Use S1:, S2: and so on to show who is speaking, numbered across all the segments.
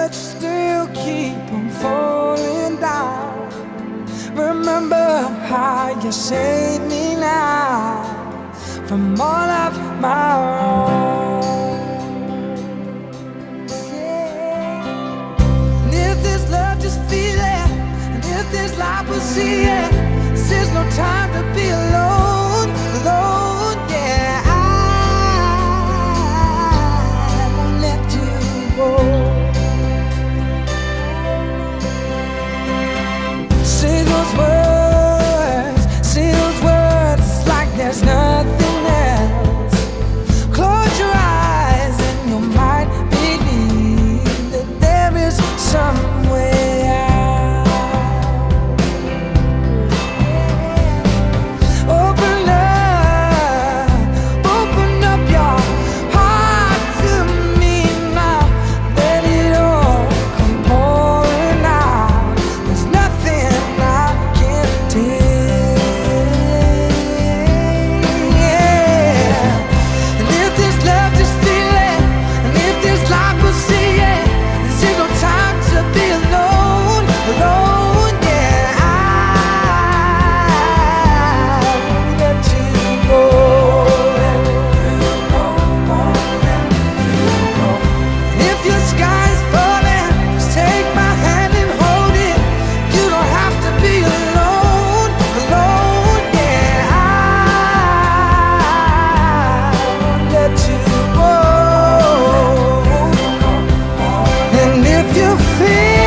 S1: but you still keep on falling down. Remember how you saved me now from all of my wrongs. Yeah. And if this love, just feel it. And if this life, we'll see it. This is no time to be alone, alone. Yeah, I won't let you go. Say those words like there's nothing else. Close your eyes and you might believe that there is some way out. Open up your heart to me now. Let it all come pouring out. There's nothing I can't take. Yeah. And if this love, just feel it. And if this life, we'll see it. This is no time to be alone, alone. Yeah, I won't let you go. If your sky's falling, just take my hand and hold it. You don't have to be alone, alone. Yeah, I won't let you go. And if you feel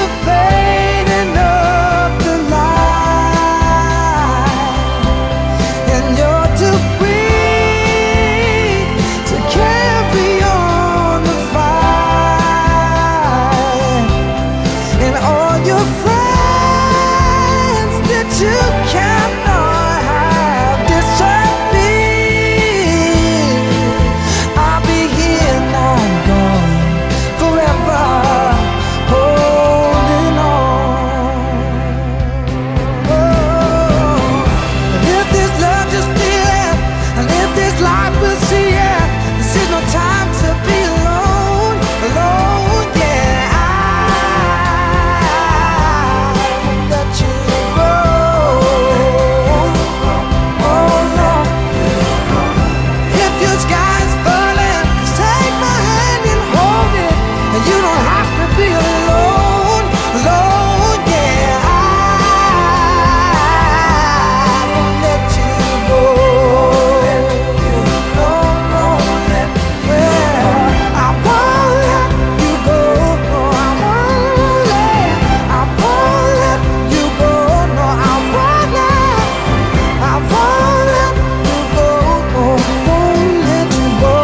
S1: the fading of the light, and you're too weak to carry on the fight, and all your friends that you cannot have disappear, I'll be here, not gone, forever holding on. And if this love, just feel it. And if this life, we'll see it. This is no time to be alone, alone. Yeah, I won't let you go. Oh no. If your sky's falling, just take my hand and hold it. And you don't have to be alone, alone. Yeah, I won't let you go. No, no, yeah. I won't let you go. No, I won't let you go. No, I won't let you go. No, I won't let you go.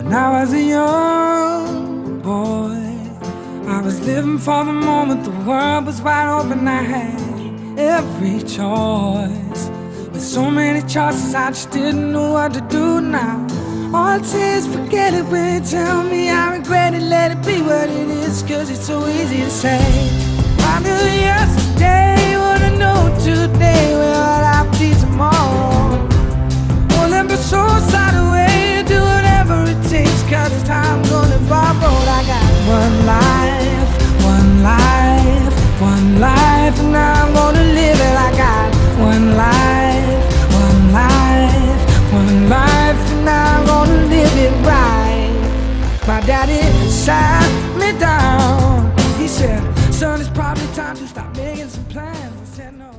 S1: When I was a young boy, I was living for the moment. The world was wide open. I had every choice. With so many choices, I just didn't know what to do now. All I'd say is forget it when you tell me I regret it. Let it be what it is, cause it's so easy to say. I knew yesterday what I know today. Well, I'll be tomorrow. Well, then be so side away. Do whatever it takes, cause it's time gonna borrowed. I got one life, one life, one life, and I'm gonna live it. I got one life, one life, one life, and I'm gonna live it right. My daddy sat me down. He said, son, it's probably time to stop making some plans. I said no.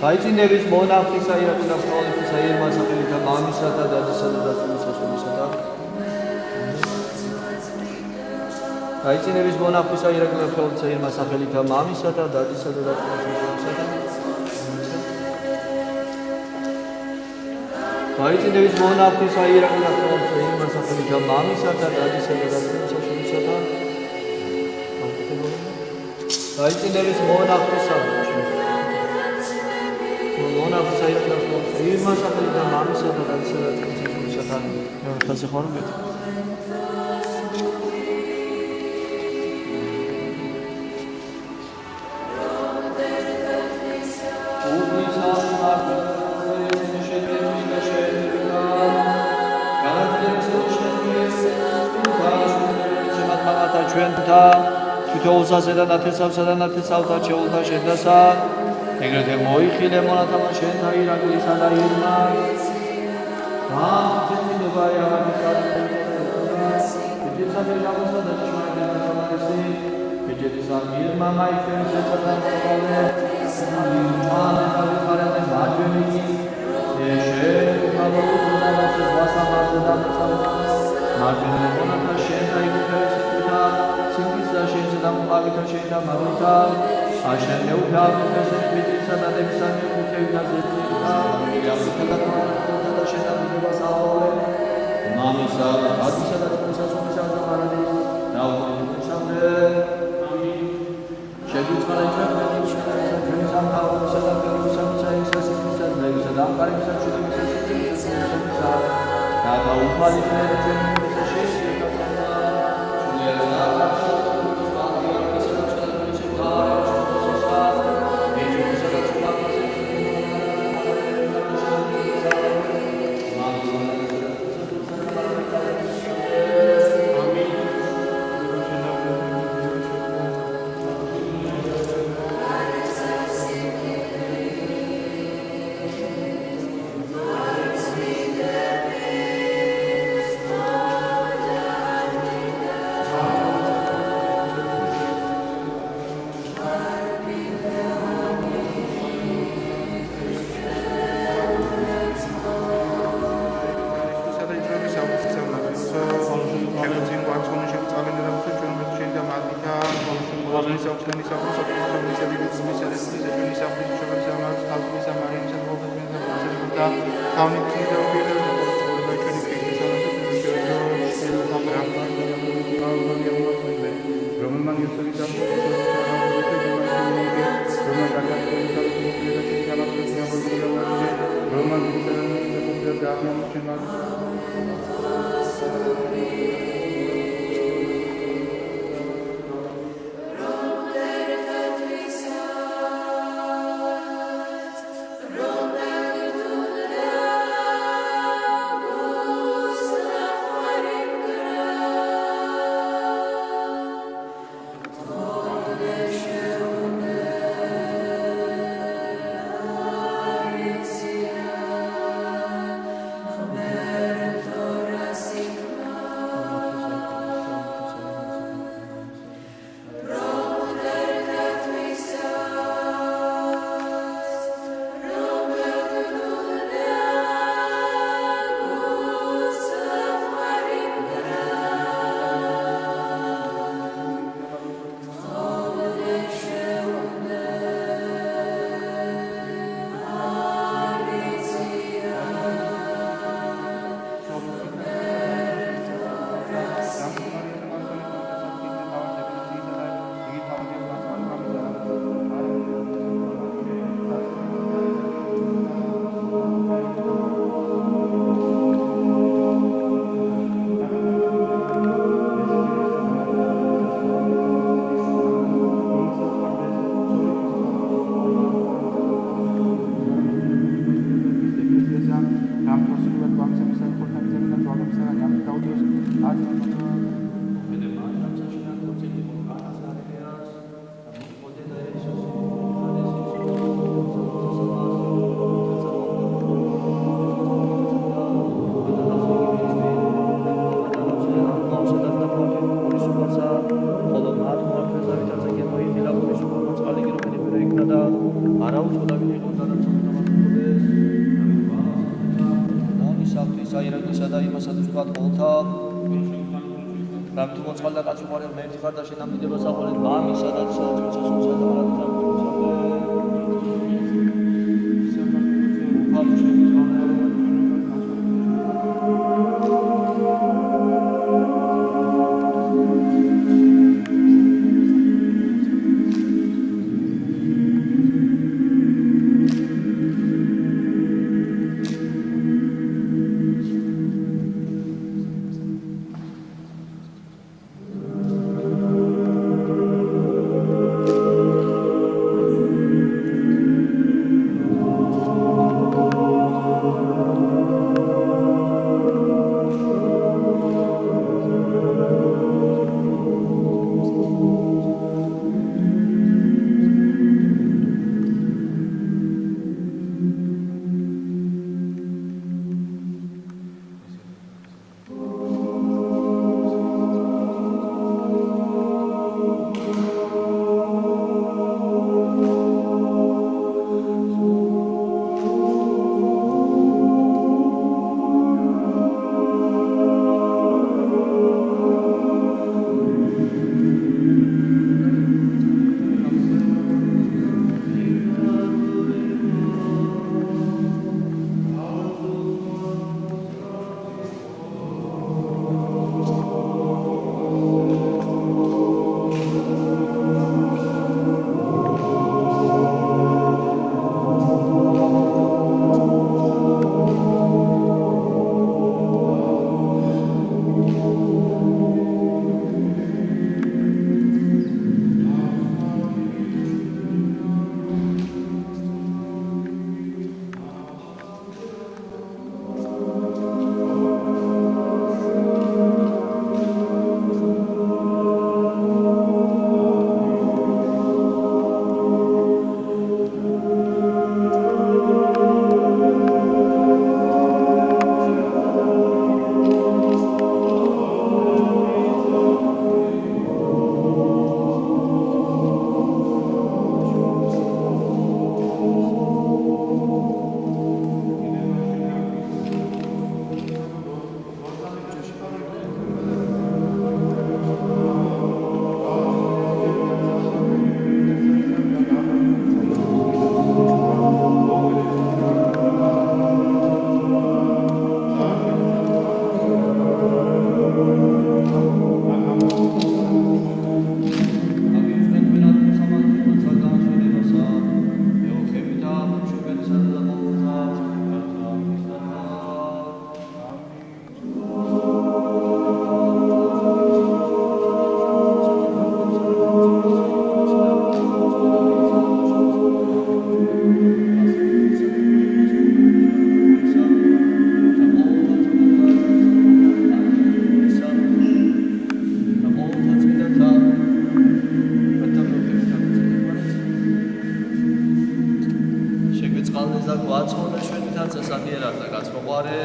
S2: გაიწინების მონახტისა ირაკლი ნაფროლისა ირმა სახელითა მამისა და დადისა და დაწუნისა სულისა და გაიწინების მონახტისა ირაკლი ნაფროლისა ირმა სახელითა მამისა და დადისა და დაწუნისა სულისა და გაიწინების მონახტისა ირაკლი ნაფროლისა ირმა სახელითა მამისა და დადისა და დაწუნისა სულისა და გაიწინების მონახტისა მონახტისა ირაკლი ნაფროლისა ირმა სახელითა მამისა და დადისა და დაწუნისა სულისა და ხალხი ხორბეთ Gracias. მოგეყეთა თითოეულსა და ნათესავსა და ნათესავთა ჩეულთა შენდასა ეგრეთე მოიხილე მონათამა შენთა ირაკლისა და ირმა გამჩენილობა აღარ ეჯეცა მეგამოსა და ჭმაითა თამარესი ეჯეცა ირმა მაიქენ შეცადა მოყოლე ამანა ხარადე მაჯვენი ეშე მალოუდა და ვასამაზე და მაჯვენი მონათა შენთა იგუქესა სინგისა შენსა და მყავითა შენთა მაგოთა აშენ მეუგავდა სეფიტისა და დებსანი უქევდა ზეციკა იაფთა და შენთა მიდებას აოლე მამისა და ბატისა და წმისა სულისა და მარადის და უმოიმუშავდე შეგვიწყალე ჩვენი სამთავრობისა და ფერმისა ისასისა და ამყარებისა ჩვენისა და გაუფალი ჩვენი ერთად სასახიერად და გაცმოყარე.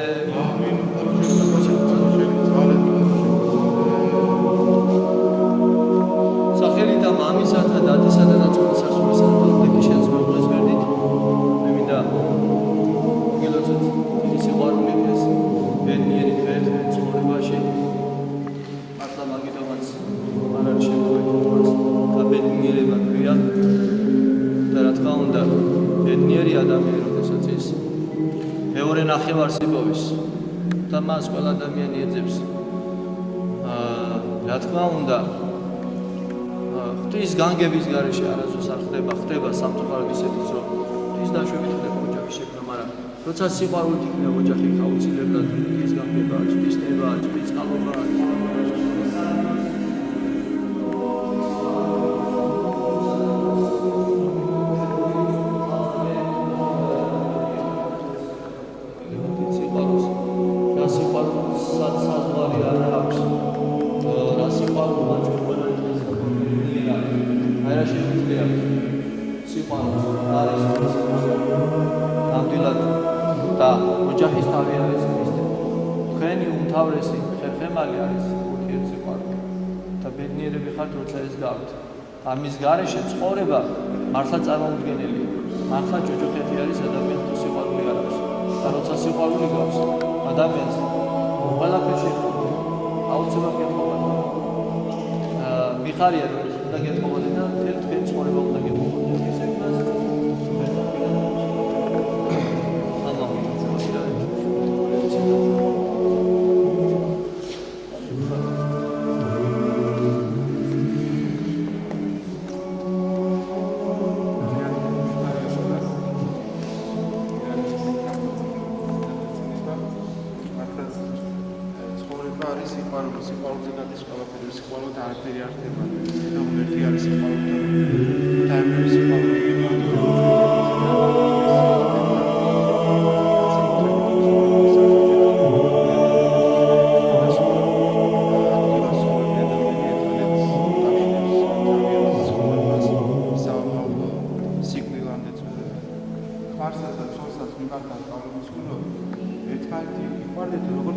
S2: სახელი და მამისათა დადისა და ნაცვლისა სულისა და ლექი შეცვლეს ვერდით. მე მინდა მოგილოცოთ დიდი სიყვარული ეს ბედნიერი დღე ცხოვრებაში. მართლა მაგიტომაც არ არის შემთხვევით და ბედნიერება ქვია. და რა თქმა უნდა ბედნიერი ადამიანი როდესაც ის მეორე ნახევარს იპოვის და მას ყველა ადამიანი ეძებს რა თქმა უნდა ღვთის განგების გარეშე არასდროს არ ხდება სამწუხაროდ ისეთიც რომ ღვთის დაშვებით ხდება ოჯახის შექმნა მაგრამ როცა სიყვარულით იქნება ოჯახი აუცილებლად ღვთის განგებაა ღვთის ნებაა ღვთის წყალობაა ოჯახის თავი არის ქრისტე. თქვენი უმთავრესი ხერხემალი არის ურთიერთსიყვარული. და ბედნიერები ხართ, როცა ეს გაქვთ. ამის გარეშე ცხოვრება მართლა წარმოუდგენელია. მართლა ჯოჯოხეთი არის ადამიანს თუ სიყვარული არ აქვს. და როცა სიყვარული გაქვს, ადამიანს ყველაფერში აუცილებლად გეთხოვა. მიხარია რომ უნდა გეთხოვოდე და თქვენი ცხოვრება უნდა გეთხოვოდე. ისე მას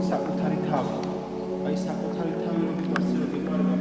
S3: საკუთარი თავი. აი საკუთარი თავი რომ გიყვარს, რომ გიყვარება.